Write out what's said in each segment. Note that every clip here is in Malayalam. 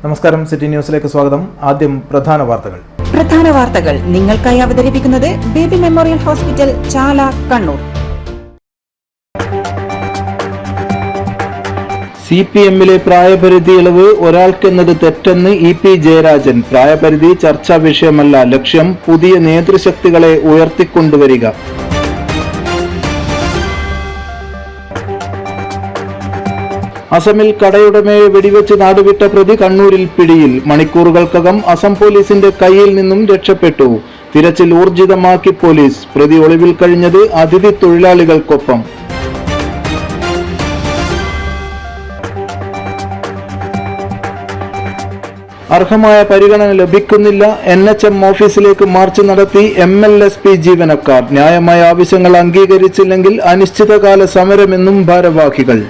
നമസ്കാരം, സിറ്റി ന്യൂസിലേക്ക് സ്വാഗതം. ആദ്യം പ്രധാന വാർത്തകൾ നിങ്ങൾക്കായി അവതരിപ്പിക്കുന്നത് ബേബി മെമ്മോറിയൽ ഹോസ്പിറ്റൽ, ചാല, കണ്ണൂർ. CPM-ലെ പ്രായപരിധി ഇളവ് ഒരാൾക്കെന്നത് തെറ്റെന്ന് EP ജയരാജൻ. പ്രായപരിധി ചർച്ചാ വിഷയമല്ല, ലക്ഷ്യം പുതിയ നേതൃശക്തികളെ ഉയർത്തിക്കൊണ്ടുവരിക. അസമിൽ കടയുടമയെ വെടിവെച്ച് നാടുവിട്ട പ്രതി കണ്ണൂരിൽ പിടിയിൽ. മണിക്കൂറുകൾക്കകം അസം പോലീസിന്റെ കയ്യിൽ നിന്നും രക്ഷപ്പെട്ടു. തിരച്ചിൽ ഊർജിതമാക്കി പോലീസ്. പ്രതി ഒളിവിൽ കഴിഞ്ഞത് അതിഥി തൊഴിലാളികൾക്കൊപ്പം. അർഹമായ പരിഗണന ലഭിക്കുന്നില്ല. NHM ഓഫീസിലേക്ക് മാർച്ച് നടത്തി MLSP ജീവനക്കാർ. ന്യായമായ ആവശ്യങ്ങൾ അംഗീകരിച്ചില്ലെങ്കിൽ അനിശ്ചിതകാല സമരമെന്നും ഭാരവാഹികൾ.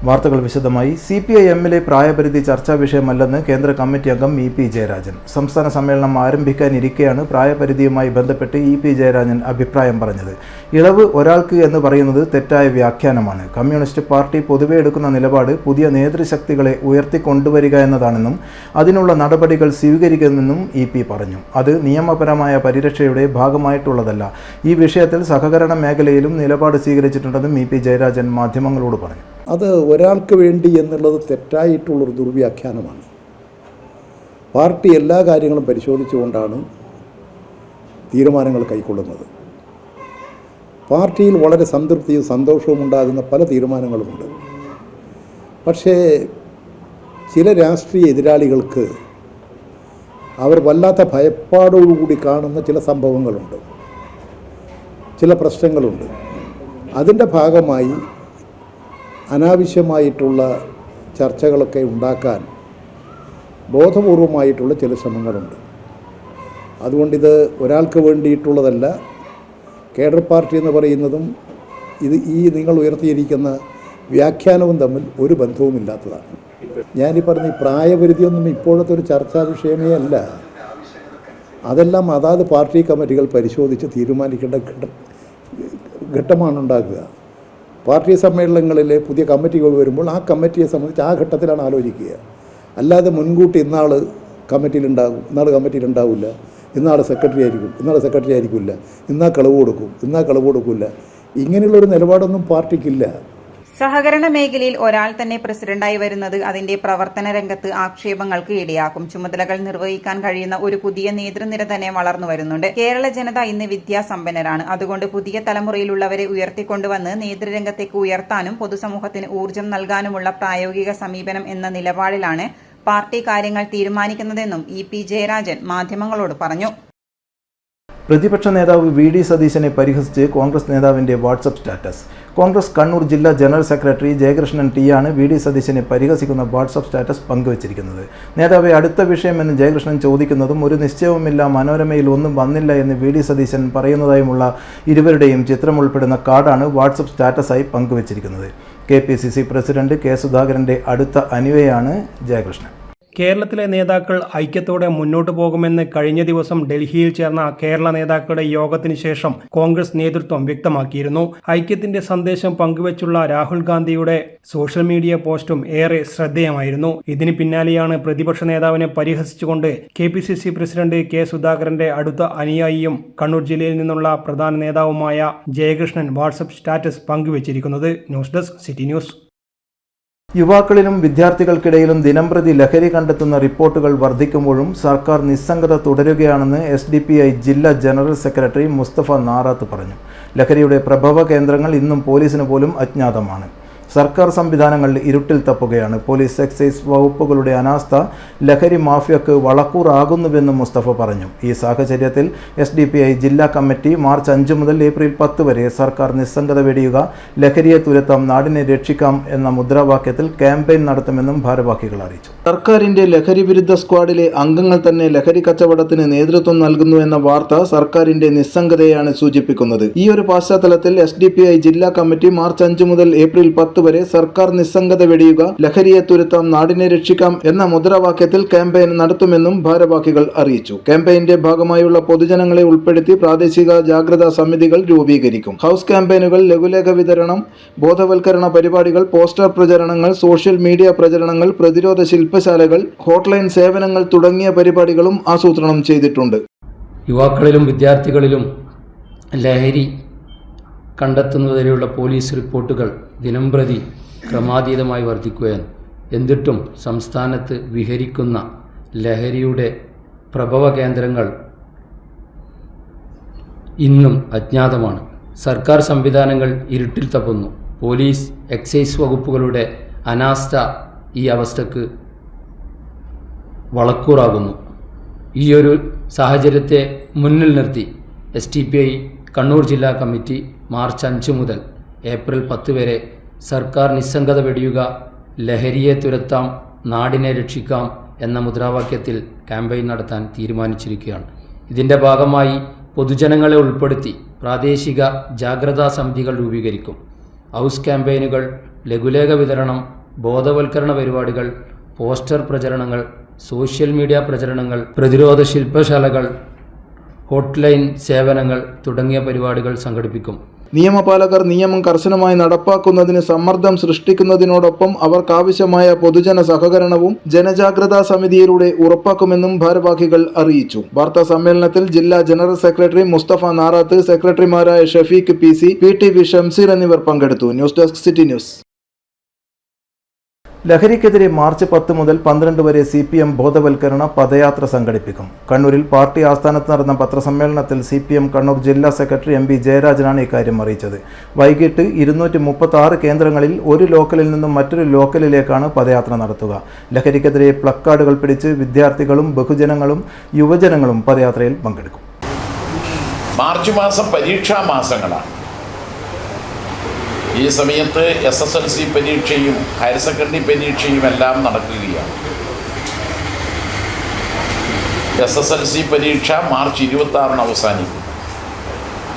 വാർത്തകൾ വിശദമായി. CPI-M-ലെ പ്രായപരിധി ചർച്ചാ വിഷയമല്ലെന്ന് കേന്ദ്ര കമ്മിറ്റി അംഗം EP ജയരാജൻ. സംസ്ഥാന സമ്മേളനം ആരംഭിക്കാനിരിക്കെയാണ് പ്രായപരിധിയുമായി ബന്ധപ്പെട്ട് EP ജയരാജൻ അഭിപ്രായം പറഞ്ഞത്. ഇളവ് ഒരാൾക്ക് എന്ന് പറയുന്നത് തെറ്റായ വ്യാഖ്യാനമാണ്. കമ്മ്യൂണിസ്റ്റ് പാർട്ടി പൊതുവെ എടുക്കുന്ന നിലപാട് പുതിയ നേതൃശക്തികളെ ഉയർത്തിക്കൊണ്ടുവരിക എന്നതാണെന്നും അതിനുള്ള നടപടികൾ സ്വീകരിക്കുമെന്നും EP പറഞ്ഞു. അത് നിയമപരമായ പരിരക്ഷയുടെ ഭാഗമായിട്ടുള്ളതല്ല. ഈ വിഷയത്തിൽ സഹകരണ മേഖലയിലും നിലപാട് സ്വീകരിച്ചിട്ടുണ്ടെന്നും EP ജയരാജൻ മാധ്യമങ്ങളോട് പറഞ്ഞു. അത് ഒരാൾക്ക് വേണ്ടി എന്നുള്ളത് തെറ്റായിട്ടുള്ളൊരു ദുർവ്യാഖ്യാനമാണ്. പാർട്ടി എല്ലാ കാര്യങ്ങളും പരിശോധിച്ചുകൊണ്ടാണ് തീരുമാനങ്ങൾ കൈക്കൊള്ളുന്നത്. പാർട്ടിയിൽ വളരെ സംതൃപ്തിയും സന്തോഷവും ഉണ്ടാകുന്ന പല തീരുമാനങ്ങളുമുണ്ട്. പക്ഷേ ചില രാഷ്ട്രീയ എതിരാളികൾക്ക് അവർ വല്ലാത്ത ഭയപ്പാടോടുകൂടി കാണുന്ന ചില സംഭവങ്ങളുണ്ട്, ചില പ്രശ്നങ്ങളുണ്ട്. അതിൻ്റെ ഭാഗമായി അനാവശ്യമായിട്ടുള്ള ചർച്ചകളൊക്കെ ഉണ്ടാക്കാൻ ബോധപൂർവമായിട്ടുള്ള ചില ശ്രമങ്ങളുണ്ട്. അതുകൊണ്ടിത് ഒരാൾക്ക് വേണ്ടിയിട്ടുള്ളതല്ല. കേഡർ പാർട്ടി എന്ന് പറയുന്നതും നിങ്ങൾ ഉയർത്തിയിരിക്കുന്ന വ്യാഖ്യാനവും തമ്മിൽ ഒരു ബന്ധവുമില്ലാത്തതാണ്. ഞാനീ പറഞ്ഞ പ്രായപരിധിയൊന്നും ഇപ്പോഴത്തെ ഒരു ചർച്ചാ വിഷയമേ അല്ല. അതെല്ലാം അതാത് പാർട്ടി കമ്മിറ്റികൾ പരിശോധിച്ച് തീരുമാനിക്കേണ്ട ഘട്ടമാണ് ഉണ്ടാക്കുക. പാർട്ടി സമ്മേളനങ്ങളിലെ പുതിയ കമ്മിറ്റികൾ വരുമ്പോൾ ആ കമ്മിറ്റിയെ സംബന്ധിച്ച് ആ ഘട്ടത്തിലാണ് ആലോചിക്കുക. അല്ലാതെ മുൻകൂട്ടി ഇന്നാൾ കമ്മിറ്റിയിലുണ്ടാകും, ഇന്നാൾ കമ്മിറ്റിയിലുണ്ടാവില്ല, ഇന്നാൾ സെക്രട്ടറി ആയിരിക്കില്ല, ഇന്നാൾ കളവ് കൊടുക്കില്ല. ഇങ്ങനെയുള്ളൊരു നിലപാടൊന്നും പാർട്ടിക്കില്ല. സഹകരണ മേഖലയിൽ ഒരാൾ തന്നെ പ്രസിഡന്റായി വരുന്നത് അതിന്റെ പ്രവർത്തന രംഗത്ത് ആക്ഷേപങ്ങൾക്ക് ഇടയാക്കും. ചുമതലകൾ നിർവഹിക്കാൻ കഴിയുന്ന ഒരു പുതിയ നേതൃനിര തന്നെ വളർന്നു വരുന്നുണ്ട്. കേരള ജനത ഇന്ന് വിദ്യാസമ്പന്നരാണ്. അതുകൊണ്ട് പുതിയ തലമുറയിലുള്ളവരെ ഉയർത്തിക്കൊണ്ടുവന്ന് നേതൃരംഗത്തേക്ക് ഉയർത്താനും പൊതുസമൂഹത്തിന് ഊർജ്ജം നൽകാനുമുള്ള പ്രായോഗിക സമീപനം എന്ന നിലപാടിലാണ് പാർട്ടി കാര്യങ്ങൾ തീരുമാനിക്കുന്നതെന്നും EP ജയരാജൻ മാധ്യമങ്ങളോട് പറഞ്ഞു. പ്രതിപക്ഷ നേതാവ് VD സതീശനെ പരിഹസിച്ച് കോൺഗ്രസ് നേതാവിന്റെ വാട്സപ്പ് സ്റ്റാറ്റസ്. കോൺഗ്രസ് കണ്ണൂർ ജില്ലാ ജനറൽ സെക്രട്ടറി ജയകൃഷ്ണൻ T ആണ് VD സതീശനെ പരിഹസിക്കുന്ന വാട്സപ്പ് സ്റ്റാറ്റസ് പങ്കുവച്ചിരിക്കുന്നത്. നേതാവെ, അടുത്ത വിഷയമെന്ന് ജയകൃഷ്ണൻ ചോദിക്കുന്നതും ഒരു നിശ്ചയവുമില്ല, മനോരമയിൽ ഒന്നും വന്നില്ല എന്ന് VD സതീശൻ പറയുന്നതായുമുള്ള ഇരുവരുടെയും ചിത്രം ഉൾപ്പെടുന്ന കാർഡാണ് വാട്സപ്പ് സ്റ്റാറ്റസായി പങ്കുവച്ചിരിക്കുന്നത്. KPCC പ്രസിഡന്റ് K സുധാകരന്റെ അടുത്ത അനുയായിയാണ് ജയകൃഷ്ണൻ. കേരളത്തിലെ നേതാക്കൾ ഐക്യത്തോടെ മുന്നോട്ടു പോകുമെന്ന് കഴിഞ്ഞ ദിവസം ഡൽഹിയിൽ ചേർന്ന കേരള നേതാക്കളുടെ യോഗത്തിന് ശേഷം കോൺഗ്രസ് നേതൃത്വം വ്യക്തമാക്കിയിരുന്നു. ഐക്യത്തിന്റെ സന്ദേശം പങ്കുവച്ചുള്ള രാഹുൽ ഗാന്ധിയുടെ സോഷ്യൽ മീഡിയ പോസ്റ്റും ഏറെ ശ്രദ്ധേയമായിരുന്നു. ഇതിന് പിന്നാലെയാണ് പ്രതിപക്ഷ നേതാവിനെ പരിഹസിച്ചുകൊണ്ട് KPCC പ്രസിഡന്റ് K സുധാകരന്റെ അടുത്ത അനുയായിയും കണ്ണൂർ ജില്ലയിൽ നിന്നുള്ള പ്രധാന നേതാവുമായ ജയകൃഷ്ണൻ വാട്സപ്പ് സ്റ്റാറ്റസ് പങ്കുവച്ചിരിക്കുന്നത്. News desk, city news. യുവാക്കളിലും വിദ്യാർത്ഥികൾക്കിടയിലും ദിനംപ്രതി ലഹരി കണ്ടെത്തുന്ന റിപ്പോർട്ടുകൾ വർദ്ധിക്കുമ്പോഴും സർക്കാർ നിസ്സംഗത തുടരുകയാണെന്ന് SDPI ജില്ലാ ജനറൽ സെക്രട്ടറി മുസ്തഫ നാറാത്ത് പറഞ്ഞു. ലഹരിയുടെ പ്രഭവ കേന്ദ്രങ്ങൾ ഇന്നും പോലീസിന് പോലും അജ്ഞാതമാണ്. സർക്കാർ സംവിധാനങ്ങൾ ഇരുട്ടിൽ തപ്പുകയാണ്. പോലീസ്, എക്സൈസ് വകുപ്പുകളുടെ അനാസ്ഥ ലഹരി മാഫിയക്ക് വളക്കൂറാകുന്നുവെന്നും മുസ്തഫ പറഞ്ഞു. ഈ സാഹചര്യത്തിൽ SDPI ജില്ലാ കമ്മിറ്റി മാർച്ച് 5 മുതൽ ഏപ്രിൽ 10 വരെ സർക്കാർ നിസ്സംഗത വെടിയുക, ലഹരിയെ തുരത്താം, നാടിനെ രക്ഷിക്കാം എന്ന മുദ്രാവാക്യത്തിൽ ക്യാമ്പയിൻ നടത്തുമെന്നും ഭാരവാഹികൾ അറിയിച്ചു. സർക്കാരിന്റെ ലഹരി വിരുദ്ധ സ്ക്വാഡിലെ അംഗങ്ങൾ തന്നെ ലഹരി കച്ചവടത്തിന് നേതൃത്വം നൽകുന്നു എന്ന വാർത്ത സർക്കാരിന്റെ നിസ്സംഗതയാണ് സൂചിപ്പിക്കുന്നത്. ഈ ഒരു പശ്ചാത്തലത്തിൽ SDPI ജില്ലാ കമ്മിറ്റി മാർച്ച് 5 മുതൽ ഏപ്രിൽ 10 10 വരെ സർക്കാർ നിസ്സംഗത വെടിയുക, ലഹരിയെ തുരത്താം, നാടിനെ രക്ഷിക്കാം എന്ന മുദ്രാവാക്യത്തിൽ ക്യാമ്പയിൻ നടത്തുമെന്നും ഭാരവാഹികൾ അറിയിച്ചു. ക്യാമ്പയിന്റെ ഭാഗമായുള്ള പൊതുജനങ്ങളെ ഉൾപ്പെടുത്തി പ്രാദേശിക ജാഗ്രതാ സമിതികൾ രൂപീകരിക്കും. ഹൗസ് ക്യാമ്പയിനുകൾ, ലഘുലേഖ വിതരണം, ബോധവൽക്കരണ പരിപാടികൾ, പോസ്റ്റർ പ്രചരണങ്ങൾ, സോഷ്യൽ മീഡിയ പ്രചരണങ്ങൾ, പ്രതിരോധ ശില്പശാലകൾ, ഹോട്ട്ലൈൻ സേവനങ്ങൾ തുടങ്ങിയ പരിപാടികളും ആസൂത്രണം ചെയ്തിട്ടുണ്ട്. യുവാക്കളിലും വിദ്യാർത്ഥികളിലും ലഹരി കണ്ടെത്തുന്നതിനുള്ള പോലീസ് റിപ്പോർട്ടുകൾ ദിനംപ്രതി ക്രമാതീതമായി വർദ്ധിക്കുകയാണ്. എന്നിട്ടും സംസ്ഥാനത്ത് വിഹരിക്കുന്ന ലഹരിയുടെ പ്രഭവ കേന്ദ്രങ്ങൾ ഇന്നും അജ്ഞാതമാണ്. സർക്കാർ സംവിധാനങ്ങൾ ഇരുട്ടിൽ തപ്പുന്നു. പോലീസ്, എക്സൈസ് വകുപ്പുകളുടെ അനാസ്ഥ ഈ അവസ്ഥക്ക് വളക്കൂറാകുന്നു. ഈയൊരു സാഹചര്യത്തെ മുന്നിൽ നിർത്തി SDPI കണ്ണൂർ ജില്ലാ കമ്മിറ്റി മാർച്ച് 5 മുതൽ ഏപ്രിൽ 10 വരെ സർക്കാർ നിസ്സംഗത വെടിയുക, ലഹരിയെ തുരത്താം, നാടിനെ രക്ഷിക്കാം എന്ന മുദ്രാവാക്യത്തിൽ ക്യാമ്പയിൻ നടത്താൻ തീരുമാനിച്ചിരിക്കുകയാണ്. ഇതിൻ്റെ ഭാഗമായി പൊതുജനങ്ങളെ ഉൾപ്പെടുത്തി പ്രാദേശിക ജാഗ്രതാ സമിതികൾ രൂപീകരിക്കും. ഹൗസ് ക്യാമ്പയിനുകൾ, ലഘുലേഖ വിതരണം, ബോധവൽക്കരണ പരിപാടികൾ, പോസ്റ്റർ പ്രചരണങ്ങൾ, സോഷ്യൽ മീഡിയ പ്രചരണങ്ങൾ, പ്രതിരോധ ശില്പശാലകൾ, ഹോട്ട്ലൈൻ സേവനങ്ങൾ തുടങ്ങിയ പരിപാടികൾ സംഘടിപ്പിക്കും. നിയമപാലകർ നിയമം കർശനമായി നടപ്പാക്കുന്നതിന് സമ്മർദ്ദം സൃഷ്ടിക്കുന്നതിനോടൊപ്പം അവർക്കാവശ്യമായ പൊതുജന സഹകരണവും ജനജാഗ്രതാ സമിതിയിലൂടെ ഉറപ്പാക്കുമെന്നും ഭാരവാഹികൾ അറിയിച്ചു. വാർത്താ സമ്മേളനത്തിൽ ജില്ലാ ജനറൽ സെക്രട്ടറി മുസ്തഫ നാറാത്ത്, സെക്രട്ടറിമാരായ ഷഫീഖ് PC, PTV ഷംസീർ എന്നിവർ പങ്കെടുത്തു. News desk city news. ലഹരിക്കെതിരെ മാർച്ച് 10 മുതൽ 12 വരെ CPM ബോധവൽക്കരണ പദയാത്ര സംഘടിപ്പിക്കും. കണ്ണൂരിൽ പാർട്ടി ആസ്ഥാനത്ത് നടന്ന പത്രസമ്മേളനത്തിൽ CPM കണ്ണൂർ ജില്ലാ സെക്രട്ടറി MB ജയരാജനാണ് ഇക്കാര്യം അറിയിച്ചത്. വൈകിട്ട് 236 കേന്ദ്രങ്ങളിൽ ഒരു ലോക്കലിൽ നിന്നും മറ്റൊരു ലോക്കലിലേക്കാണ് പദയാത്ര നടത്തുക. ലഹരിക്കെതിരെ പ്ലക്കാർഡുകൾ പിടിച്ച് വിദ്യാർത്ഥികളും ബഹുജനങ്ങളും യുവജനങ്ങളും പദയാത്രയിൽ പങ്കെടുക്കും. മാർച്ച് മാസം പരീക്ഷാ മാസങ്ങളാണ്. ഈ സമയത്ത് SSLC പരീക്ഷയും ഹയർ സെക്കൻഡറി പരീക്ഷയും എല്ലാം നടക്കുകയാണ്. SSLC പരീക്ഷ മാർച്ച് 26 അവസാനിക്കും.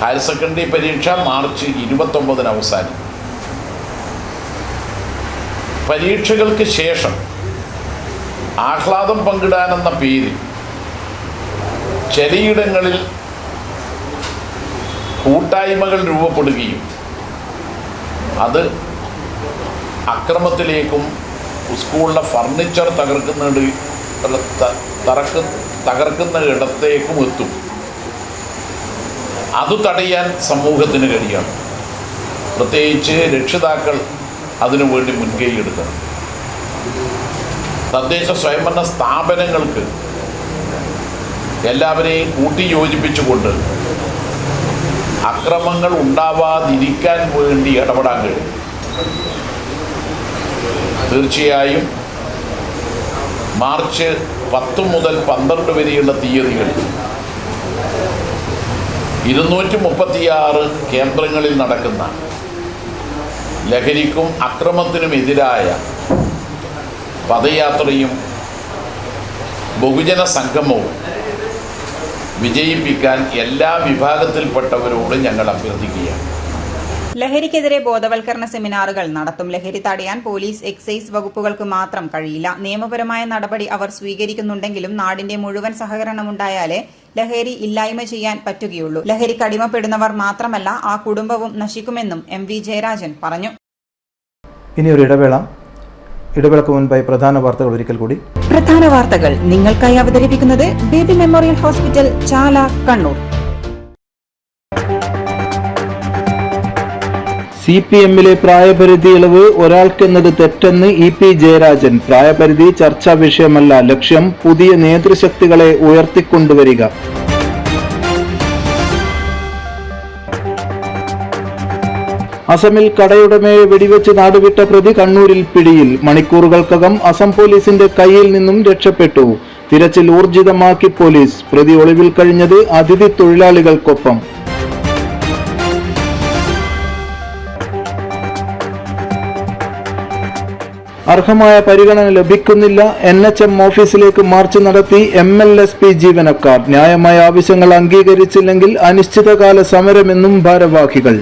ഹയർ സെക്കൻഡറി പരീക്ഷ മാർച്ച് 29 അവസാനിക്കും. പരീക്ഷകൾക്ക് ശേഷം ആഹ്ലാദം പങ്കിടാനെന്ന പേരിൽ ചിലയിടങ്ങളിൽ കൂട്ടായ്മകൾ രൂപപ്പെടുകയും അത് അക്രമത്തിലേക്കും സ്കൂളിലെ ഫർണിച്ചർ തകർക്കുന്ന ഇടത്തേക്കും എത്തും. അത് തടയാൻ സമൂഹത്തിന് കഴിയണം. പ്രത്യേകിച്ച് രക്ഷിതാക്കൾ അതിനുവേണ്ടി മുൻകൈ എടുക്കണം. തദ്ദേശ സ്വയംഭരണ സ്ഥാപനങ്ങൾക്ക് എല്ലാവരെയും കൂട്ടിയോജിപ്പിച്ചുകൊണ്ട് അക്രമങ്ങൾ ഉണ്ടാവാതിരിക്കാൻ വേണ്ടി ഇടപെടാൻ കഴിയും. തീർച്ചയായും മാർച്ച് 10 മുതൽ 12 വരെയുള്ള തീയതികളിൽ 236 കേന്ദ്രങ്ങളിൽ നടക്കുന്ന ലഹരിക്കും അക്രമത്തിനുമെതിരായ പദയാത്രയും ബഹുജന സംഗമവും വിജയിപ്പിക്കാൻ എല്ലാ വിഭാഗത്തിൽപ്പെട്ടവരോടും ഞങ്ങൾ അഭ്യർത്ഥിക്കുകയാണ്. ലഹരിക്കെതിരെ ബോധവൽക്കരണ സെമിനാറുകൾ നടത്തും. ലഹരി തടയാൻ പോലീസ്, എക്സൈസ് വകുപ്പുകൾക്ക് മാത്രം കഴിയില്ല. നിയമപരമായ നടപടി അവർ സ്വീകരിക്കുന്നുണ്ടെങ്കിലും നാടിന്റെ മുഴുവൻ സഹകരണമുണ്ടായാലേ ലഹരി ഇല്ലായ്മ ചെയ്യാൻ പറ്റുകയുള്ളൂ. ലഹരിക്ക് അടിമപ്പെടുന്നവർ മാത്രമല്ല, ആ കുടുംബവും നശിക്കുമെന്നും MV ജയരാജൻ പറഞ്ഞു. ഇനിയൊരു ഇടവേളക്ക് മുൻപായി പ്രധാന വാർത്തകൾ ഒരിക്കൽ കൂടി. പ്രധാന വാർത്തകൾ നിങ്ങൾക്കായി അവതരിപ്പിക്കുന്നത് ബേബി മെമ്മോറിയൽ ഹോസ്പിറ്റൽ, ചാല, കണ്ണൂർ. CPMലെ പ്രായപരിധി ഇളവ് ഒരാൾക്കെന്നത് തെറ്റെന്ന് EP ജയരാജൻ. പ്രായപരിധി ചർച്ചാ വിഷയമല്ല, ലക്ഷ്യം പുതിയ നേതൃശക്തികളെ ഉയർത്തിക്കൊണ്ടുവരിക. അസമിൽ കടയുടമയെ വെടിവെച്ച് നാടുവിട്ട പ്രതി കണ്ണൂരിൽ പിടിയിൽ. മണിക്കൂറുകൾക്കകം അസം പോലീസിന്റെ കയ്യിൽ നിന്നും രക്ഷപ്പെട്ടു. തിരച്ചിൽ ഊർജിതമാക്കി പോലീസ്. പ്രതി ഒളിവിൽ കഴിഞ്ഞത് അതിഥി തൊഴിലാളികൾക്കൊപ്പം. അർഹമായ പരിഗണന ലഭിക്കുന്നില്ല. NHM ഓഫീസിലേക്ക് മാർച്ച് നടത്തി MLSP ജീവനക്കാർ. ന്യായമായ ആവശ്യങ്ങൾ അംഗീകരിച്ചില്ലെങ്കിൽ അനിശ്ചിതകാല സമരമെന്നും ഭാരവാഹികൾ.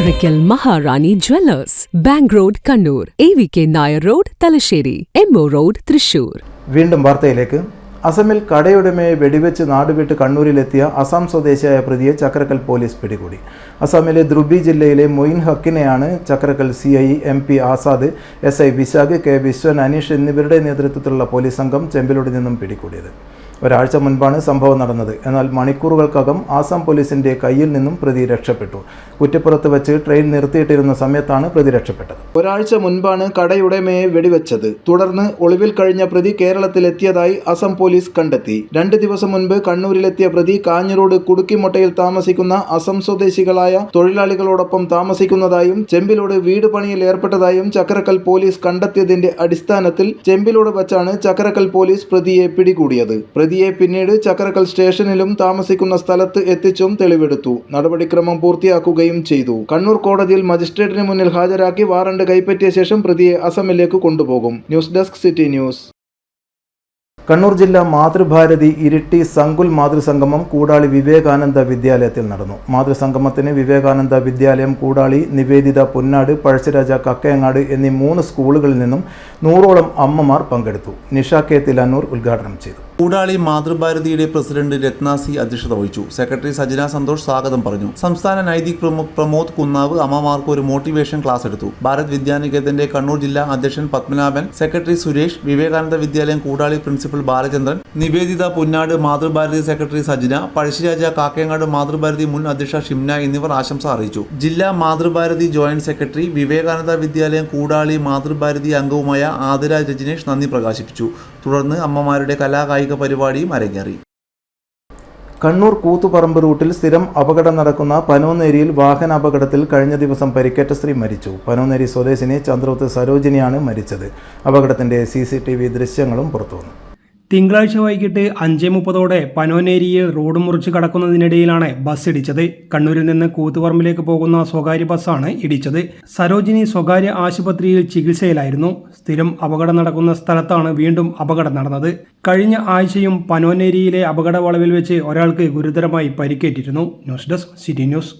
Karaikal Maharani Jewellers, Bank Road, Kannur, AVK Nair Road, Talasheri, MO Road, Thrissur. വീണ്ടും വാർത്തയിലേക്ക്. അസമിൽ കടയുടമയെ വെടിവെച്ച് നാടുവിട്ട് കണ്ണൂരിലെത്തിയ അസം സ്വദേശിയായ പ്രതിയെ ചക്രക്കൽ പോലീസ് പിടികൂടി. അസമിലെ ദ്രുബി ജില്ലയിലെ Moin ഹക്കിനെയാണ് Chakrakkal CI MP Azad, SI Vishakh, K Viswan, Aneesh എന്നിവരുടെ നേതൃത്വത്തിലുള്ള പോലീസ് സംഘം ചെമ്പിലോട് നിന്നും പിടികൂടിയത്. ഒരാഴ്ച മുൻപാണ് സംഭവം നടന്നത്. എന്നാൽ മണിക്കൂറുകൾക്കകം ആസാം പോലീസിന്റെ കയ്യിൽ നിന്നും പ്രതി രക്ഷപ്പെട്ടു. കുറ്റിപ്പുറത്ത് വെച്ച് ട്രെയിൻ നിർത്തിയിട്ടിരുന്ന സമയത്താണ് പ്രതി രക്ഷപ്പെട്ടത്. ഒരാഴ്ച മുൻപാണ് കടയുടമയെ വെടിവെച്ചത്. തുടർന്ന് ഒളിവിൽ കഴിഞ്ഞ പ്രതി കേരളത്തിലെത്തിയതായി അസം പോലീസ് കണ്ടെത്തി. 2 ദിവസം മുൻപ് കണ്ണൂരിലെത്തിയ പ്രതി കാഞ്ഞിരോട് കുടുക്കിമൊട്ടയിൽ താമസിക്കുന്ന അസം സ്വദേശികളായ തൊഴിലാളികളോടൊപ്പം താമസിക്കുന്നതായും ചെമ്പിലോട് വീട് പണിയിൽ ഏർപ്പെട്ടതായും ചക്രക്കൽ പോലീസ് കണ്ടെത്തിയതിന്റെ അടിസ്ഥാനത്തിൽ ചെമ്പിലോട് വച്ചാണ് ചക്രക്കൽ പോലീസ് പ്രതിയെ പിടികൂടിയത്. പ്രതിയെ പിന്നീട് ചക്രക്കൽ സ്റ്റേഷനിലും താമസിക്കുന്ന സ്ഥലത്ത് എത്തിച്ചും തെളിവെടുത്തു. നടപടിക്രമം പൂർത്തിയാക്കുകയും ചെയ്തു. കണ്ണൂർ കോടതിയിൽ മജിസ്ട്രേറ്റിന് മുന്നിൽ ഹാജരാക്കി വാറണ്ട് കൈപ്പറ്റിയ ശേഷം പ്രതിയെ അസമിലേക്ക് കൊണ്ടുപോകും. News desk city news. Kannur ജില്ലാ മാതൃഭാരതി ഇരിട്ടി സങ്കുൽ മാതൃസംഗമം കൂടാളി വിവേകാനന്ദ വിദ്യാലയത്തിൽ നടന്നു. മാതൃസംഗമത്തിന് വിവേകാനന്ദ വിദ്യാലയം, കൂടാളി, നിവേദിത പുന്നാട്, പഴശ്ശിരാജ കക്കയങ്ങാട് എന്നീ 3 സ്കൂളുകളിൽ നിന്നും 100ഓളം അമ്മമാർ പങ്കെടുത്തു. നിഷ K തിലാനൂർ ഉദ്ഘാടനം ചെയ്തു. കൂടാളി മാതൃഭാരതിയുടെ പ്രസിഡന്റ് രത്ന C അധ്യക്ഷത വഹിച്ചു. സെക്രട്ടറി സജന സന്തോഷ് സ്വാഗതം പറഞ്ഞു. സംസ്ഥാന നൈതിക് പ്രമുഖ് പ്രമോദ് കുന്നാവ് അമ്മമാർക്ക് ഒരു മോട്ടിവേഷൻ ക്ലാസ് എടുത്തു. ഭാരത് വിദ്യാനികേതന്റെ കണ്ണൂർ ജില്ലാ അധ്യക്ഷൻ പത്മനാഭൻ, സെക്രട്ടറി സുരേഷ്, വിവേകാനന്ദ വിദ്യാലയം കൂടാളി പ്രിൻസിപ്പൽ ബാലചന്ദ്രൻ, നിവേദിത പുന്നാട് മാതൃഭാരതി സെക്രട്ടറി സജന, പഴശ്ശിരാജ കാക്കയങ്ങാട് മാതൃഭാരതി മുൻ അധ്യക്ഷ ഷിംന എന്നിവർ ആശംസ അറിയിച്ചു. ജില്ലാ മാതൃഭാരതി ജോയിന്റ് സെക്രട്ടറി, വിവേകാനന്ദ വിദ്യാലയം കൂടാളി മാതൃഭാരതി അംഗവുമായ ആതിര രജനേഷ് നന്ദി പ്രകാശിപ്പിച്ചു. തുടർന്ന് അമ്മമാരുടെ കലാകായിക പരിപാടിയും അരങ്ങേറി. കണ്ണൂർ കൂത്തുപറമ്പ് റൂട്ടിൽ സ്ഥിരം അപകടം നടക്കുന്ന പനോന്നേരിയിൽ വാഹനാപകടത്തിൽ കഴിഞ്ഞ ദിവസം പരിക്കേറ്റ സ്ത്രീ മരിച്ചു. പനോന്നേരി സ്വദേശിനി ചന്ദ്രോത്ത് സരോജിനിയാണ് മരിച്ചത്. അപകടത്തിന്റെ CCTV ദൃശ്യങ്ങളും പുറത്തുവന്നു. തിങ്കളാഴ്ച വൈകിട്ട് 5:30 പനോനേരിയിൽ റോഡ് മുറിച്ച് കടക്കുന്നതിനിടയിലാണ് ബസ് ഇടിച്ചത്. കണ്ണൂരിൽ നിന്ന് കൂത്തുപറമ്പിലേക്ക് പോകുന്ന സ്വകാര്യ ബസ്സാണ് ഇടിച്ചത്. സരോജിനി സ്വകാര്യ ആശുപത്രിയിൽ ചികിത്സയിലായിരുന്നു. സ്ഥിരം അപകടം നടക്കുന്ന സ്ഥലത്താണ് വീണ്ടും അപകടം നടന്നത്. കഴിഞ്ഞ ആഴ്ചയും പനോനേരിയിലെ അപകട വളവിൽ വെച്ച് ഒരാൾക്ക് ഗുരുതരമായി പരിക്കേറ്റിരുന്നു. News desk city news.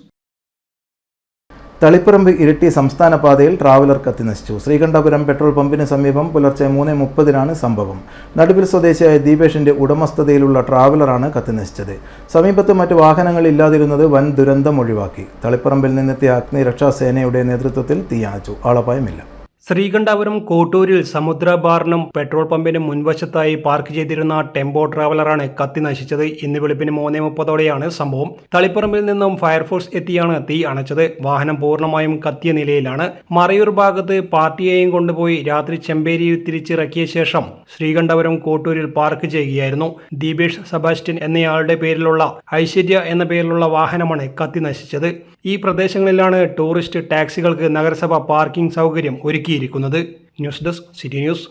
Taliparamba Iritty സംസ്ഥാന പാതയിൽ ട്രാവലർ കത്തിനശിച്ചു. ശ്രീകണ്ഠപുരം പെട്രോൾ പമ്പിന് സമീപം പുലർച്ചെ 3:30 സംഭവം. നടുവിൽ സ്വദേശിയായ ദീപേഷിന്റെ ഉടമസ്ഥതയിലുള്ള ട്രാവലറാണ് കത്തിനശിച്ചത്. സമീപത്ത് മറ്റ് വാഹനങ്ങൾ ഇല്ലാതിരുന്നത് വൻ ദുരന്തം ഒഴിവാക്കി. തളിപ്പറമ്പിൽ നിന്നെത്തിയ അഗ്നിരക്ഷാസേനയുടെ നേതൃത്വത്തിൽ തീയണച്ചു. ആളപായമില്ല. ശ്രീകണ്ഠപുരം കോട്ടൂരിൽ സമുദ്ര ബാറിനും പെട്രോൾ പമ്പിന് മുൻവശത്തായി പാർക്ക് ചെയ്തിരുന്ന ടെമ്പോ ട്രാവലറാണ് കത്തി നശിച്ചത്. ഇന്ന് വെളുപ്പിന് 3:30 സംഭവം. തളിപ്പറമ്പിൽ നിന്നും ഫയർഫോഴ്സ് എത്തിയാണ് തീ അണച്ചത്. വാഹനം പൂർണ്ണമായും കത്തിയ നിലയിലാണ്. മറയൂർ ഭാഗത്ത് പാർട്ടിയെയും കൊണ്ടുപോയി രാത്രി ചെമ്പേരിയിൽ തിരിച്ചിറക്കിയ ശേഷം ശ്രീകണ്ഠപുരം കോട്ടൂരിൽ പാർക്ക് ചെയ്യുകയായിരുന്നു. ദീപേഷ് സെബാസ്റ്റ്യൻ എന്നയാളുടെ പേരിലുള്ള ഐശ്വര്യ എന്ന പേരിലുള്ള വാഹനമാണ് കത്തി നശിച്ചത്. ഈ പ്രദേശങ്ങളിലാണ് ടൂറിസ്റ്റ് ടാക്സികൾക്ക് നഗരസഭ പാർക്കിംഗ് സൗകര്യം ഒരുക്കിയിരിക്കുന്നത്. News desk city news.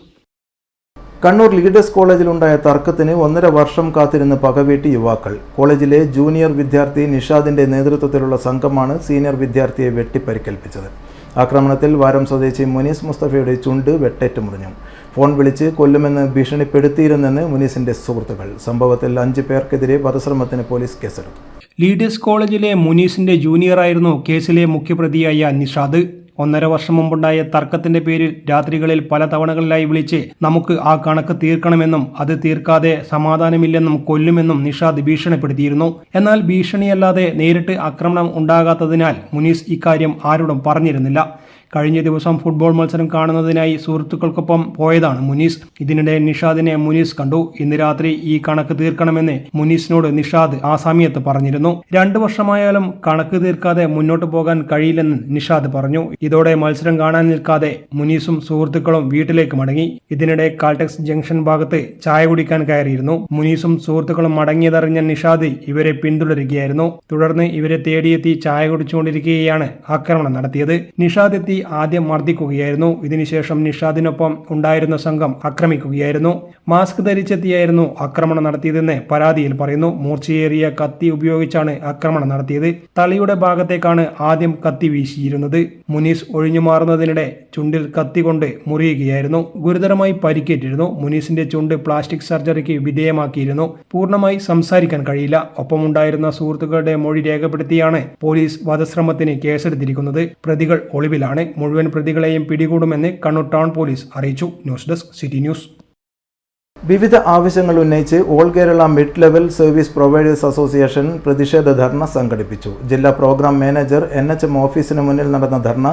Kannur leaders കോളേജിലുണ്ടായ തർക്കത്തിന് 1.5 വർഷം കാത്തിരുന്ന് പകവീട്ടി യുവാക്കൾ. കോളേജിലെ ജൂനിയർ വിദ്യാർത്ഥി നിഷാദിന്റെ നേതൃത്വത്തിലുള്ള സംഘമാണ് സീനിയർ വിദ്യാർത്ഥിയെ വെട്ടിപ്പരിക്കേൽപ്പിച്ചത്. ആക്രമണത്തിൽ വാരം സ്വദേശി മുനീസ് മുസ്തഫയുടെ ചുണ്ട് വെട്ടേറ്റ് മുറിഞ്ഞു. ഫോൺ വിളിച്ച് കൊല്ലുമെന്ന് ഭീഷണിപ്പെടുത്തിയിരുന്നെന്ന് മുനീസിന്റെ സുഹൃത്തുക്കൾ. സംഭവത്തിൽ 5 പേർക്കെതിരെ വധശ്രമത്തിന് പോലീസ് കേസെടുത്തു. ലീഡേഴ്സ് കോളേജിലെ മുനീസിന്റെ ജൂനിയറായിരുന്നു കേസിലെ മുഖ്യപ്രതിയായ നിഷാദ്. 1.5 വർഷം മുമ്പുണ്ടായ തർക്കത്തിന്റെ പേരിൽ രാത്രികളിൽ പല തവണകളിലായി വിളിച്ച് നമുക്ക് ആ കണക്ക് തീർക്കണമെന്നും അത് തീർക്കാതെ സമാധാനമില്ലെന്നും കൊല്ലുമെന്നും നിഷാദ് ഭീഷണിപ്പെടുത്തിയിരുന്നു. എന്നാൽ ഭീഷണിയല്ലാതെ നേരിട്ട് ആക്രമണം ഉണ്ടാകാത്തതിനാൽ മുനീസ് ഇക്കാര്യം ആരോടും പറഞ്ഞിരുന്നില്ല. കഴിഞ്ഞ ദിവസം ഫുട്ബോൾ മത്സരം കാണുന്നതിനായി സുഹൃത്തുക്കൾക്കൊപ്പം പോയതാണ് മുനീസ്. ഇതിനിടെ നിഷാദിനെ മുനീസ് കണ്ടു. ഇന്ന് രാത്രി ഈ കണക്ക് തീർക്കണമെന്ന് മുനീസിനോട് നിഷാദ് ആ സമയത്ത് പറഞ്ഞിരുന്നു. 2 വർഷമായാലും കണക്ക് തീർക്കാതെ മുന്നോട്ട് പോകാൻ കഴിയില്ലെന്ന് നിഷാദ് പറഞ്ഞു. ഇതോടെ മത്സരം കാണാൻ നിൽക്കാതെ മുനീസും സുഹൃത്തുക്കളും വീട്ടിലേക്ക് മടങ്ങി. ഇതിനിടെ കാൽടെക്സ് ജംഗ്ഷൻ ഭാഗത്ത് ചായ കുടിക്കാൻ കയറിയിരുന്നു. മുനീസും സുഹൃത്തുക്കളും മടങ്ങിയതറിഞ്ഞ നിഷാദ് ഇവരെ പിന്തുടരുകയായിരുന്നു. തുടർന്ന് ഇവരെ തേടിയെത്തി ചായ കുടിച്ചുകൊണ്ടിരിക്കുകയാണ് ആക്രമണം നടത്തിയത്. നിഷാദ് എത്തി ആദ്യം മർദ്ദിക്കുകയായിരുന്നു. ഇതിനുശേഷം നിഷാദിനൊപ്പം ഉണ്ടായിരുന്ന സംഘം ആക്രമിക്കുകയായിരുന്നു. മാസ്ക് ധരിച്ചെത്തിയായിരുന്നു ആക്രമണം നടത്തിയതെന്ന് പരാതിയിൽ പറയുന്നു. മൂർച്ചയേറിയ കത്തി ഉപയോഗിച്ചാണ് ആക്രമണം നടത്തിയത്. തലയുടെ ഭാഗത്തേക്കാണ് ആദ്യം കത്തി വീശിയിരുന്നത്. മുനീസ് ഒഴിഞ്ഞു മാറുന്നതിനിടെ ചുണ്ടിൽ കത്തി കൊണ്ട് മുറിയുകയായിരുന്നു. ഗുരുതരമായി പരിക്കേറ്റിരുന്നു. മുനീസിന്റെ ചുണ്ട് പ്ലാസ്റ്റിക് സർജറിക്ക് വിധേയമാക്കിയിരുന്നു. പൂർണ്ണമായി സംസാരിക്കാൻ കഴിയില്ല. ഒപ്പമുണ്ടായിരുന്ന സുഹൃത്തുക്കളുടെ മൊഴി രേഖപ്പെടുത്തിയാണ് പോലീസ് വധശ്രമത്തിന് കേസെടുത്തിരിക്കുന്നത്. പ്രതികൾ ഒളിവിലാണ്. മുഴുവൻ പ്രതികളെയും പിടികൂടുമെന്ന് കണ്ണൂർ ടൗൺ പോലീസ് അറിയിച്ചു. News desk city news. വിവിധ ആവശ്യങ്ങൾ ഉന്നയിച്ച് all Kerala mid level service providers association പ്രതിഷേധ ധർണ സംഘടിപ്പിച്ചു. ജില്ലാ പ്രോഗ്രാം മാനേജർ NHM ഓഫീസിന് മുന്നിൽ നടന്ന ധർണ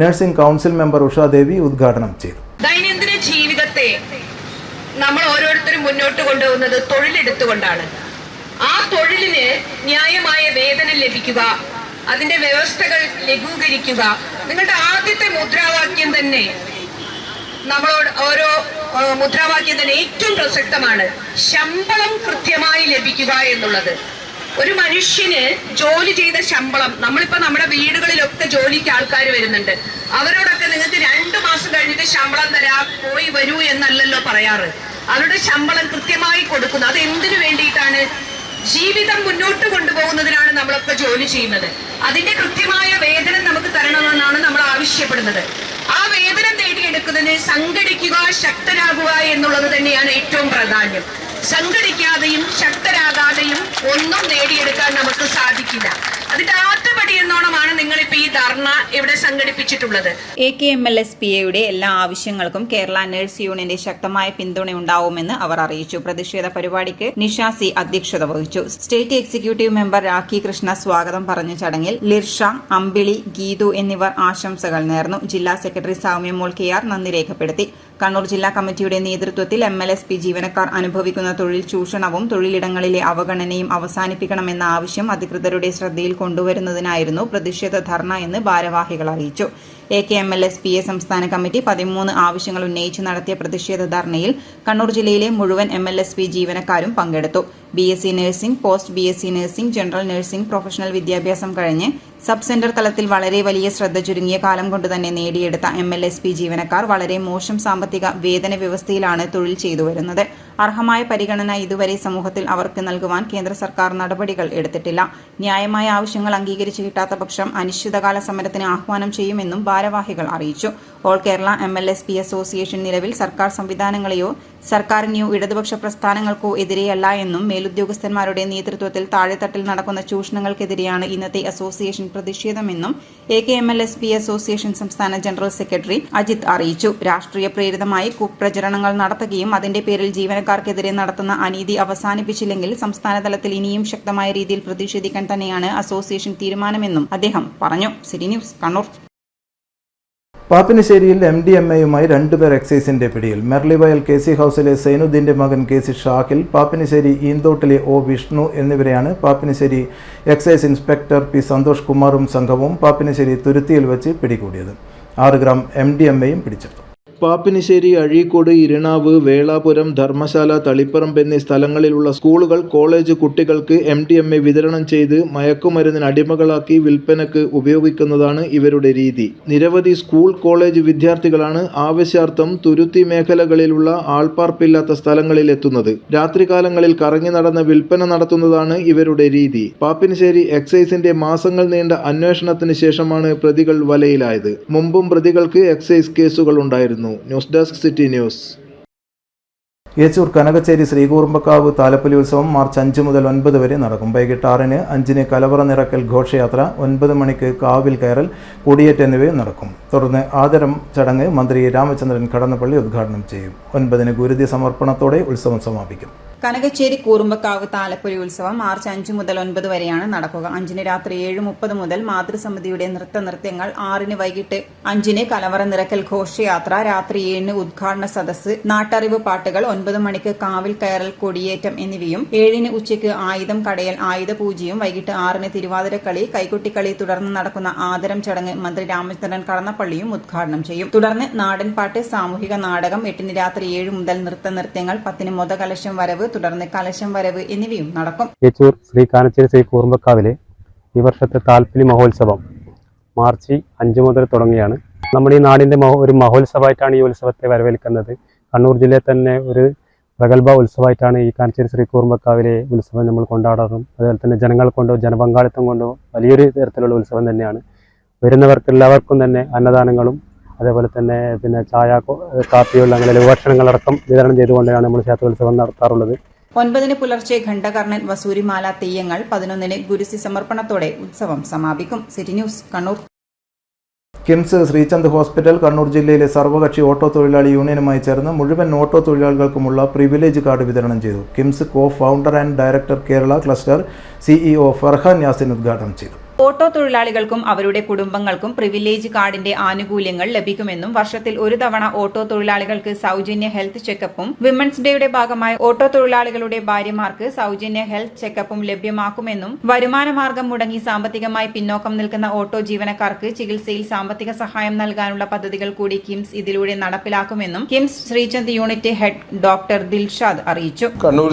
നഴ്സിംഗ് കൗൺസിൽ മെമ്പർ ഉഷാദേവി ഉദ്ഘാടനം ചെയ്തു. ദൈനംദിന ജീവിതത്തെ നമ്മൾ ഓരോരുത്തരും മുന്നോട്ട് കൊണ്ടുപോകുന്നത് തൊഴിലെടുത്തുകൊണ്ടാണ്. ആ തൊഴിലിന് ന്യായമായ വേതനം ലഭിക്കുക, അതിന്റെ വ്യവസ്ഥകൾ ലഘൂകരിക്കുക. നിങ്ങളുടെ ആദ്യത്തെ മുദ്രാവാക്യം തന്നെ നമ്മളോട് ഓരോ മുദ്രാവാക്യം തന്നെ ഏറ്റവും പ്രസക്തമാണ്. ശമ്പളം കൃത്യമായി ലഭിക്കുക എന്നുള്ളത്. ഒരു മനുഷ്യന് ജോലി ചെയ്ത ശമ്പളം, നമ്മളിപ്പോ നമ്മുടെ വീടുകളിലൊക്കെ ജോലിക്ക് ആൾക്കാർ വരുന്നുണ്ട്. അവരോടൊക്കെ നിങ്ങൾക്ക് 2 മാസം കഴിഞ്ഞിട്ട് ശമ്പളം തരാം, പോയി വരൂ എന്നല്ലല്ലോ പറയാറ്. അവരുടെ ശമ്പളം കൃത്യമായി കൊടുക്കുന്നു. അത് എന്തിനു വേണ്ടിയിട്ടാണ്? ജീവിതം മുന്നോട്ട് കൊണ്ടുപോകുന്നതിനാണ് നമ്മളൊക്കെ ജോലി ചെയ്യുന്നത്. അതിന്റെ കൃത്യമായ വേതനം നമുക്ക് തരണമെന്നാണ് നമ്മൾ ആവശ്യപ്പെടുന്നത്. ആ വേതനം നേടിയെടുക്കുന്നതിന് സംഘടിക്കുക, ശക്തരാകുക എന്നുള്ളത് തന്നെയാണ് ഏറ്റവും പ്രാധാന്യം. സംഘടിക്കാതെയും ശക്തരാകാതെയും ഒന്നും നേടിയെടുക്കാൻ നമുക്ക് സാധിക്കില്ല. അതിന്റെ ആദ്യപടി എന്നോണമാണ് നിങ്ങളിപ്പോ ഈ ധർണ ഇവിടെ സംഘടിപ്പിച്ചിട്ടുള്ളത്. AKMLSPA-യുടെ എല്ലാ ആവശ്യങ്ങൾക്കും കേരള നഴ്സ് യൂണിയന്റെ ശക്തമായ പിന്തുണയുണ്ടാവുമെന്ന് അവർ അറിയിച്ചു. പ്രതിഷേധ പരിപാടിക്ക് നിഷാസി അധ്യക്ഷത വഹിച്ചു. State executive member Rakhi Krishna സ്വാഗതം പറഞ്ഞ ചടങ്ങിൽ ലിർഷ, അമ്പിളി, ഗീതു എന്നിവർ ആശംസകൾ നേർന്നു. ജില്ലാ സെക്രട്ടറി സൗമ്യ മോൾ KR നന്ദി രേഖപ്പെടുത്തി. കണ്ണൂർ ജില്ലാ കമ്മിറ്റിയുടെ നേതൃത്വത്തിൽ MLSP ജീവനക്കാർ അനുഭവിക്കുന്ന തൊഴിൽ ചൂഷണവും തൊഴിലിടങ്ങളിലെ അവഗണനയും അവസാനിപ്പിക്കണമെന്ന ആവശ്യം അധികൃതരുടെ ശ്രദ്ധയിൽ കൊണ്ടുവരുന്നതിനായിരുന്നു പ്രതിഷേധ ധർണ എന്ന് ഭാരവാഹികൾ അറിയിച്ചു. AKMLSPA സംസ്ഥാന കമ്മിറ്റി 13 ആവശ്യങ്ങൾ ഉന്നയിച്ച് നടത്തിയ പ്രതിഷേധ ധർണയിൽ കണ്ണൂർ ജില്ലയിലെ മുഴുവൻ MLSP ജീവനക്കാരും പങ്കെടുത്തു. BSc nursing, post BSc nursing, general nursing, professional വിദ്യാഭ്യാസം കഴിഞ്ഞ് സബ് സെന്റർ തലത്തിൽ വളരെ വലിയ ശ്രദ്ധ ചുരുങ്ങിയ കാലം കൊണ്ട് തന്നെ നേടിയെടുത്ത MLSP ജീവനക്കാർ വളരെ മോശം സാമ്പത്തിക വേതന വ്യവസ്ഥയിലാണ് തൊഴിൽ ചെയ്തു വരുന്നത്. അർഹമായ പരിഗണന ഇതുവരെ സമൂഹത്തിൽ അവർക്ക് നൽകുവാൻ കേന്ദ്ര സർക്കാർ നടപടികൾ എടുത്തിട്ടില്ല. ന്യായമായ ആവശ്യങ്ങൾ അംഗീകരിച്ചു കിട്ടാത്ത പക്ഷം അനിശ്ചിതകാല സമരത്തിന് ആഹ്വാനം ചെയ്യുമെന്നും ഭാരവാഹികൾ അറിയിച്ചു. ഓൾ കേരള MLSP അസോസിയേഷൻ നിലവിൽ സർക്കാർ സംവിധാനങ്ങളെയോ സർക്കാരിനെയോ ഇടതുപക്ഷ പ്രസ്ഥാനങ്ങൾക്കോ എതിരെയല്ല എന്നും മേലുദ്യോഗസ്ഥന്മാരുടെ നേതൃത്വത്തിൽ താഴെത്തട്ടിൽ നടക്കുന്ന ചൂഷണങ്ങൾക്കെതിരെയാണ് ഇന്നത്തെ അസോസിയേഷൻ പ്രതിഷേധമെന്നും AKMLSP അസോസിയേഷൻ സംസ്ഥാന ജനറൽ സെക്രട്ടറി അജിത് അറിയിച്ചു. രാഷ്ട്രീയ പ്രേരിതമായി കുപ്രചരണങ്ങൾ നടത്തുകയും അതിന്റെ പേരിൽ ജീവനക്കാർക്കെതിരെ നടത്തുന്ന അനീതി അവസാനിപ്പിച്ചില്ലെങ്കിൽ സംസ്ഥാന തലത്തിൽ ഇനിയും ശക്തമായ രീതിയിൽ പ്രതിഷേധിക്കാൻ തന്നെയാണ് അസോസിയേഷൻ തീരുമാനമെന്നും അദ്ദേഹം പറഞ്ഞു. City news, Kannur. പാപ്പിനിശ്ശേരിയിൽ MDMA-യുമായി 2 പേർ എക്സൈസിന്റെ പിടിയിൽ. മെർലിവയൽ KC ഹൌസിലെ സൈനുദ്ദീന്റെ മകൻ KC ഷാഹിൽ, പാപ്പിനിശ്ശേരി ഈന്തോട്ടിലെ O വിഷ്ണു എന്നിവരെയാണ് Pappinissery excise inspector P Santhosh കുമാറും സംഘവും പാപ്പിനിശ്ശേരി തുരുത്തിയിൽ വെച്ച് പിടികൂടിയത്. 6 ഗ്രാം MDMA-യും പിടിച്ചെടുത്തു. പാപ്പിനിശ്ശേരി, അഴീക്കോട്, ഇരിണാവ്, വേളാപുരം, ധർമ്മശാല, തളിപ്പറമ്പ് എന്നീ സ്ഥലങ്ങളിലുള്ള സ്കൂളുകൾ, കോളേജ് കുട്ടികൾക്ക് MDMA വിതരണം ചെയ്ത് മയക്കുമരുന്നിന് അടിമകളാക്കി വിൽപ്പനയ്ക്ക് ഉപയോഗിക്കുന്നതാണ് ഇവരുടെ രീതി. നിരവധി സ്കൂൾ, കോളേജ് വിദ്യാർത്ഥികളാണ് ആവശ്യാർത്ഥം തുരുത്തി മേഖലകളിലുള്ള ആൾപ്പാർപ്പില്ലാത്ത സ്ഥലങ്ങളിൽ എത്തുന്നത്. രാത്രികാലങ്ങളിൽ കറങ്ങി നടന്ന് വിൽപ്പന നടത്തുന്നതാണ് ഇവരുടെ രീതി. പാപ്പിനിശ്ശേരി എക്സൈസിന്റെ മാസങ്ങൾ നീണ്ട അന്വേഷണത്തിന് ശേഷമാണ് പ്രതികൾ വലയിലായത്. മുമ്പും പ്രതികൾക്ക് എക്സൈസ് കേസുകൾ ഉണ്ടായിരുന്നു. News desk, city news. Echur Kanakachery Sreekurumbakkavu Thalappoli ഉത്സവം മാർച്ച് 5 മുതൽ 9 വരെ നടക്കും. വൈകിട്ട് 6-ന്, 5-ന് കലവറ നിറക്കൽ ഘോഷയാത്ര, 9 മണിക്ക് കാവിൽ കയറൽ, കൊടിയേറ്റ് എന്നിവയും നടക്കും. തുടർന്ന് ആദരം ചടങ്ങ് മന്ത്രി രാമചന്ദ്രൻ കടന്നപ്പള്ളി ഉദ്ഘാടനം ചെയ്യും. 9-ന് ഗുരുതി സമർപ്പണത്തോടെ ഉത്സവം സമാപിക്കും. കനകച്ചേരി കൂറുമ്പക്കാവ് താലപ്പൊലി ഉത്സവം മാർച്ച് 5 മുതൽ 9 വരെയാണ് നടക്കുക. 5-ന് രാത്രി 7:30 മുതൽ മാതൃസമിതിയുടെ നൃത്യങ്ങൾ, 6-ന് വൈകിട്ട് 5-ന് കലവറ നിറക്കൽ ഘോഷയാത്ര, രാത്രി 7-ന് ഉദ്ഘാടന സദസ്സ്, നാട്ടറിവ് പാട്ടുകൾ, 9 മണിക്ക് കാവിൽ കയറൽ, കൊടിയേറ്റം എന്നിവയും, 7-ന് ഉച്ചയ്ക്ക് ആയുധം കടയൽ, ആയുധപൂജയും, വൈകിട്ട് 6-ന് തിരുവാതിരക്കളി, കൈകൊട്ടിക്കളി, തുടർന്ന് നടക്കുന്ന ആദരം ചടങ്ങ് മന്ത്രി രാമചന്ദ്രൻ കടന്നപ്പള്ളിയും ഉദ്ഘാടനം ചെയ്യും. തുടർന്ന് നാടൻപാട്ട്, സാമൂഹിക നാടകം, 8-ന് രാത്രി 7 മുതൽ നൃത്യങ്ങൾ, 10-ന് മൊതകലശം വരവ്, തുടർന്ന് കലശം വരവ് എന്നിവയും നടക്കും. ഏച്ചൂർ ശ്രീ കാനച്ചേരി ശ്രീ കൂർമ്പക്കാവിലെ ഈ വർഷത്തെ താൽപ്പര്യ മഹോത്സവം മാർച്ച് 5 മുതൽ തുടങ്ങിയാണ്. നമ്മുടെ ഈ നാടിൻ്റെ ഒരു മഹോത്സവമായിട്ടാണ് ഈ ഉത്സവത്തെ വരവേൽക്കുന്നത്. കണ്ണൂർ ജില്ലയിൽ തന്നെ ഒരു പ്രഗത്ഭ ഉത്സവമായിട്ടാണ് ഈ കാഞ്ചേരി ശ്രീ കൂർമ്മക്കാവിലെ ഉത്സവം നമ്മൾ കൊണ്ടാടാറും. അതുപോലെ തന്നെ ജനങ്ങൾ കൊണ്ടോ ജനപങ്കാളിത്തം കൊണ്ടോ വലിയൊരു തരത്തിലുള്ള ഉത്സവം തന്നെയാണ്. വരുന്നവർക്ക് എല്ലാവർക്കും തന്നെ അന്നദാനങ്ങളും അതേപോലെ തന്നെ ചായ കാപ്പിയുള്ള അങ്ങനെ ലഘുഭക്ഷണങ്ങളടക്കം വിതരണം ചെയ്തുകൊണ്ടാണ് നമ്മൾ ക്ഷേത്രോത്സവം നടത്താറുള്ളത്. 9 പുലർച്ചെ ഘണ്ഠകർണൻ വസൂരിമാല തെയ്യങ്ങൾ, 11 ഗുരുസി സമർപ്പണത്തോടെ ഉത്സവം സമാപിക്കും. City news Kannur. KIMS Sreechand hospital Kannur ജില്ലയിലെ സർവകക്ഷി ഓട്ടോ തൊഴിലാളി യൂണിയനുമായി ചേർന്ന് മുഴുവൻ ഓട്ടോ തൊഴിലാളികൾക്കുമുള്ള പ്രിവിലേജ് കാർഡ് വിതരണം ചെയ്തു. KIMS co founder and director Kerala cluster CEO Farhan Yasin ഉദ്ഘാടനം ചെയ്തു. ഓട്ടോ തൊഴിലാളികൾക്കും അവരുടെ കുടുംബങ്ങൾക്കും പ്രിവിലേജ് കാർഡിന്റെ ആനുകൂല്യങ്ങൾ ലഭിക്കുമെന്നും വർഷത്തിൽ ഒരു തവണ ഓട്ടോ തൊഴിലാളികൾക്ക് സൗജന്യ ഹെൽത്ത് ചെക്കപ്പും വിമൻസ് ഡേയുടെ ഭാഗമായി ഓട്ടോ തൊഴിലാളികളുടെ ഭാര്യമാർക്ക് സൗജന്യ ഹെൽത്ത് ചെക്കപ്പും ലഭ്യമാക്കുമെന്നും വരുമാനമാർഗം മുടങ്ങി സാമ്പത്തികമായി പിന്നോക്കം നിൽക്കുന്ന ഓട്ടോ ജീവനക്കാർക്ക് ചികിത്സയിൽ സാമ്പത്തിക സഹായം നൽകാനുള്ള പദ്ധതികൾ കൂടി കിംസ് ഇതിലൂടെ നടപ്പിലാക്കുമെന്നും KIMS Sreechand unit head doctor Dilshad അറിയിച്ചു. കണ്ണൂർ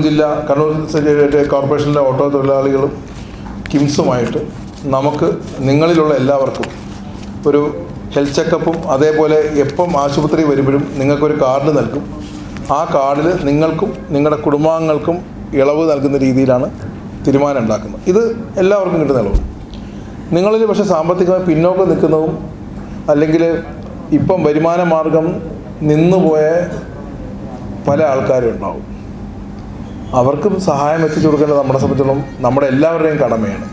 കോർപ്പറേഷനിലെ ഓട്ടോ തൊഴിലാളികളും കിംസുമായിട്ട് നമുക്ക് നിങ്ങളിലുള്ള എല്ലാവർക്കും ഒരു ഹെൽത്ത് ചെക്കപ്പും അതേപോലെ എപ്പം ആശുപത്രി വരുമ്പോഴും നിങ്ങൾക്കൊരു കാർഡ് നൽകും. ആ കാർഡിൽ നിങ്ങൾക്കും നിങ്ങളുടെ കുടുംബാംഗങ്ങൾക്കും ഇളവ് നൽകുന്ന രീതിയിലാണ് തീരുമാനം ഉണ്ടാക്കുന്നത്. ഇത് എല്ലാവർക്കും കിട്ടുന്ന ഇളവ്. നിങ്ങളിൽ പക്ഷേ സാമ്പത്തികമായി പിന്നോക്കം നിൽക്കുന്നതും അല്ലെങ്കിൽ ഇപ്പം വരുമാന മാർഗം നിന്നുപോയ പല ആൾക്കാരും ഉണ്ടാവും. അവർക്കും സഹായം എത്തിച്ചു കൊടുക്കേണ്ടത് നമ്മളെ സംബന്ധിച്ചിടത്തോളം നമ്മുടെ എല്ലാവരുടെയും കടമയാണ്.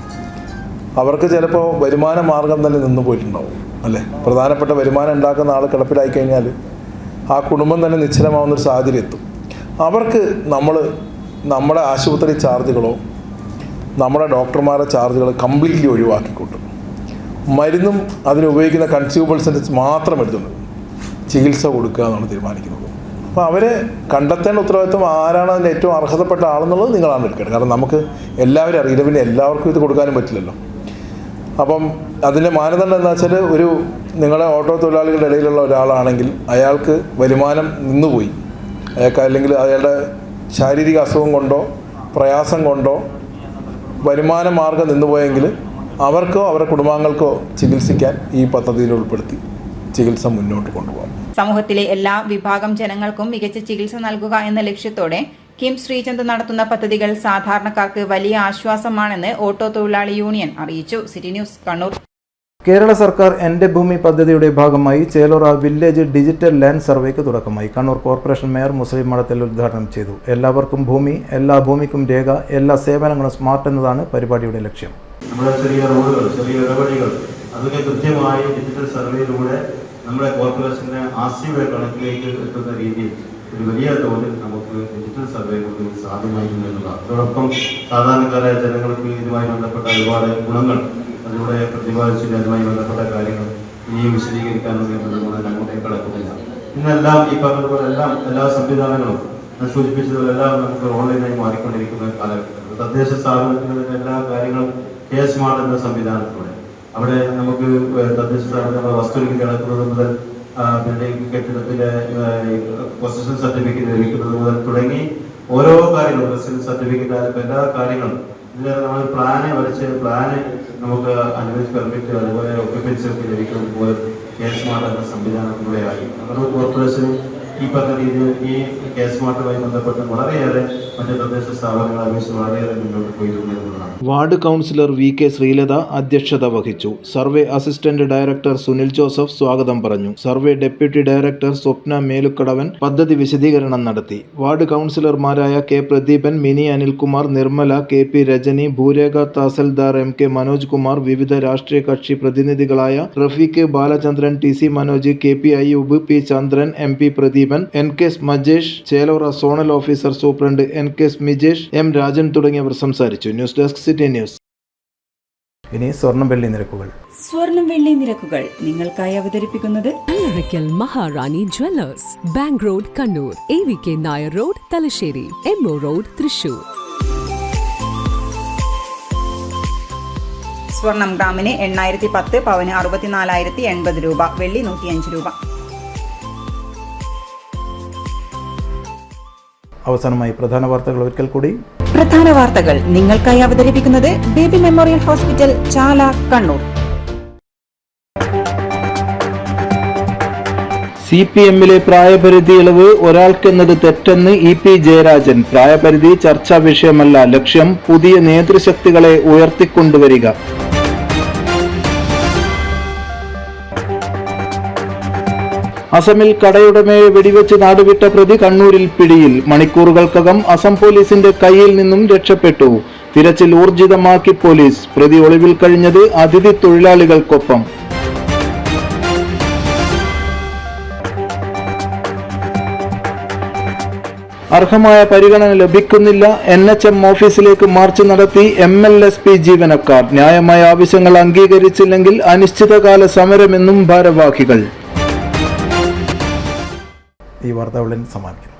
അവർക്ക് ചിലപ്പോൾ വരുമാന മാർഗം തന്നെ നിന്ന് പോയിട്ടുണ്ടാവും അല്ലേ. പ്രധാനപ്പെട്ട വരുമാനം ഉണ്ടാക്കുന്ന ആൾ കിടപ്പിലായി കഴിഞ്ഞാൽ ആ കുടുംബം തന്നെ നിശ്ചലമാവുന്നൊരു സാഹചര്യം എത്തും. അവർക്ക് നമ്മുടെ ആശുപത്രി ചാർജുകളോ നമ്മുടെ ഡോക്ടർമാരുടെ ചാർജുകൾ കംപ്ലീറ്റ്ലി ഒഴിവാക്കിക്കൊണ്ട് മരുന്നും അതിനുപയോഗിക്കുന്ന കൺസ്യൂമബിൾസിന് മാത്രം എടുത്തുകൊണ്ട് ചികിത്സ കൊടുക്കുക എന്നാണ് തീരുമാനിക്കുന്നത്. അപ്പോൾ അവരെ കണ്ടെത്തേണ്ട ഉത്തരവാദിത്വം ആരാണ് അതിൻ്റെ ഏറ്റവും അർഹതപ്പെട്ട ആളെന്നുള്ളത് നിങ്ങളാണ് എടുക്കേണ്ടത്. കാരണം നമുക്ക് എല്ലാവരും അറിയില്ല, പിന്നെ എല്ലാവർക്കും ഇത് കൊടുക്കാനും പറ്റില്ലല്ലോ. അപ്പം അതിൻ്റെ മാനദണ്ഡം എന്താ വെച്ചാൽ നിങ്ങളുടെ ഓട്ടോ തൊഴിലാളികളുടെ ഇടയിലുള്ള ഒരാളാണെങ്കിൽ അയാൾക്ക് വരുമാനം നിന്നുപോയി, അല്ലെങ്കിൽ അയാളുടെ ശാരീരിക അസുഖം കൊണ്ടോ പ്രയാസം കൊണ്ടോ വരുമാന മാർഗം നിന്നുപോയെങ്കിൽ അവർക്കോ അവരുടെ കുടുംബാംഗങ്ങൾക്കോ ചികിത്സിക്കാൻ ഈ പദ്ധതിയിൽ ഉൾപ്പെടുത്തി ചികിത്സ മുന്നോട്ട് കൊണ്ടുപോകാം. സമൂഹത്തിലെ എല്ലാ വിഭാഗം ജനങ്ങൾക്കും മികച്ച ചികിത്സ നൽകുക എന്ന ലക്ഷ്യത്തോടെ കിംസ് ശ്രീചന്ദ് നടത്തുന്ന പദ്ധതികൾ സാധാരണക്കാർക്ക് വലിയ ആശ്വാസമാണെന്ന് ഓട്ടോ തൊഴിലാളി യൂണിയൻ അറിയിച്ചു. City news Kannur. കേരള സർക്കാർ എൻ്റെ ഭൂമി പദ്ധതിയുടെ ഭാഗമായി ചേലോറ വില്ലേജ് ഡിജിറ്റൽ ലാൻഡ് സർവേക്ക് തുടക്കമായി. കണ്ണൂർ കോർപ്പറേഷൻ മേയർ മുസ്ലിം മഠത്തിൽ ഉദ്ഘാടനം ചെയ്തു. എല്ലാവർക്കും ഭൂമി, എല്ലാ ഭൂമിക്കും രേഖ, എല്ലാ സേവനങ്ങളും സ്മാർട്ട് എന്നതാണ് പരിപാടിയുടെ ലക്ഷ്യം. നമ്മുടെ ചെറിയ റോഡുകൾ, ചെറിയ ഇടവഴികൾ, അതൊക്കെ കൃത്യമായി ഡിജിറ്റൽ സർവേയിലൂടെ നമ്മുടെ കോർപ്പറേഷൻ്റെ ആസ്തിയുടെ കണക്കിലേക്ക് എത്തുന്ന രീതിയിൽ ഒരു വലിയ തോതിൽ നമുക്ക് ഡിജിറ്റൽ സർവേ കൊണ്ട് സാധ്യമായിരുന്നു എന്നതാണ്. അതോടൊപ്പം സാധാരണക്കാരായ ജനങ്ങൾക്ക് ഇതുമായി ബന്ധപ്പെട്ട ഒരുപാട് ഗുണങ്ങൾ അതിലൂടെ പ്രതിപാദിച്ചിട്ട് അതുമായി ബന്ധപ്പെട്ട കാര്യങ്ങൾ ഇനിയും വിശദീകരിക്കാനും എന്നതുകൊണ്ട് അങ്ങോട്ടേക്ക് കടക്കുന്നില്ല. ഇന്നെല്ലാം ഈ പറഞ്ഞതുപോലെ എല്ലാ സംവിധാനങ്ങളും സൂചിപ്പിച്ചതുപോലെ എല്ലാം നമുക്ക് ഓൺലൈനായി മാറിക്കൊണ്ടിരിക്കുന്ന കാലഘട്ടത്തിൽ തദ്ദേശ സ്ഥാപനത്തിൻ്റെ എല്ലാ കാര്യങ്ങളും സ്മാർട്ട് എന്ന സംവിധാനത്തിലൂടെ അവിടെ നമുക്ക് തദ്ദേശ സ്ഥാപനങ്ങളുടെ വസ്തുവിലേക്ക് കിടക്കുന്നത് മുതൽ ബിൽഡിംഗ് കെട്ടിടത്തിലെ പൊസഷൻ സർട്ടിഫിക്കറ്റ് ലഭിക്കുന്നത് മുതൽ തുടങ്ങി ഓരോ കാര്യങ്ങളും റെസിഡൻസ് സർട്ടിഫിക്കറ്റ് ആയാലും എല്ലാ കാര്യങ്ങളും ഇതിൽ നമ്മൾ പ്ലാന് വരച്ച് പ്ലാന് നമുക്ക് അനുവദിച്ച് പെർമിറ്റ് അതുപോലെ ഒക്യുപ്പൻസി ഒക്കെ ലഭിക്കുന്നത് പോലെ സ്മാർട്ട് എന്ന സംവിധാനത്തിലൂടെയായി നമ്മുടെ കോർപ്പറേഷൻ ഈ പറഞ്ഞ രീതിയിൽ ഈ സ്മാർട്ടുമായി ബന്ധപ്പെട്ട് വളരെയേറെ മറ്റ് തദ്ദേശ സ്ഥാപനങ്ങളെ അപേക്ഷിച്ച് വളരെയേറെ മുന്നോട്ട് പോയിട്ടുള്ളതാണ്. വാർഡ് കൗൺസിലർ VK ശ്രീലത അധ്യക്ഷത വഹിച്ചു. Survey assistant director Sunil Joseph സ്വാഗതം പറഞ്ഞു. Survey deputy director Swapna Melukkadavan പദ്ധതി വിശദീകരണം നടത്തി. വാർഡ് കൗൺസിലർമാരായ K പ്രദീപൻ, മിനി അനിൽകുമാർ, നിർമ്മല, KP രജനി, ഭൂരേഖ തഹസിൽദാർ MK മനോജ് കുമാർ, വിവിധ രാഷ്ട്രീയ കക്ഷി പ്രതിനിധികളായ Rafeeq, Balachandran, TC Manoj, KP Ayyoob, P Chandran, MP Pradeepan, NK Majesh, Chelora zonal officer superintendent NK Mijesh, M Rajan തുടങ്ങിയവർ സംസാരിച്ചു. News desk city news. ഇനി സ്വർണം വെള്ളി നിരക്കുകൾ. സ്വർണം വെള്ളി നിരക്കുകൾ നിങ്ങൾക്കായി അവതരിപ്പിക്കുന്നത് Allarakkal Maharani jewellers, bank road Kannur, AVK Nair road Thalassery, MO road Thrissur. സ്വർണം ഗ്രാമിന് 8010, പവന് 64,080 രൂപ, വെള്ളി 105 രൂപ. അവസാനമായി പ്രധാന വാർത്തകൾ ഒരിക്കൽ കൂടി. പ്രധാന വാർത്തകൾ നിങ്ങൾക്കായി അവതരിപ്പിക്കുന്നത് ബേബി മെമ്മോറിയൽ ഹോസ്പിറ്റൽ, ചാല, കണ്ണൂർ. CPM-ലെ പ്രായപരിധി ഇളവ് ഒരാൾക്കെന്നത് തെറ്റെന്ന് EP ജയരാജൻ. പ്രായപരിധി ചർച്ചാ വിഷയമല്ല, ലക്ഷ്യം പുതിയ നേതൃശക്തികളെ ഉയർത്തിക്കൊണ്ടുവരിക. അസമിൽ കടയുടമയെ വെടിവെച്ച് നാടുവിട്ട പ്രതി കണ്ണൂരിൽ പിടിയിൽ. മണിക്കൂറുകൾക്കകം അസം പോലീസിന്റെ കയ്യിൽ നിന്നും രക്ഷപ്പെട്ടു. തിരച്ചിൽ ഊർജിതമാക്കി പോലീസ്. പ്രതി ഒളിവിൽ കഴിഞ്ഞത് അതിഥി തൊഴിലാളികൾക്കൊപ്പം. അർഹമായ പരിഗണന ലഭിക്കുന്നില്ല. NHM ഓഫീസിലേക്ക് മാർച്ച് നടത്തി MLSP ജീവനക്കാർ. ന്യായമായ ആവശ്യങ്ങൾ അംഗീകരിച്ചില്ലെങ്കിൽ അനിശ്ചിതകാല സമരമെന്നും ഭാരവാഹികൾ. ഈ വാർത്ത സമാപിക്കുന്നു.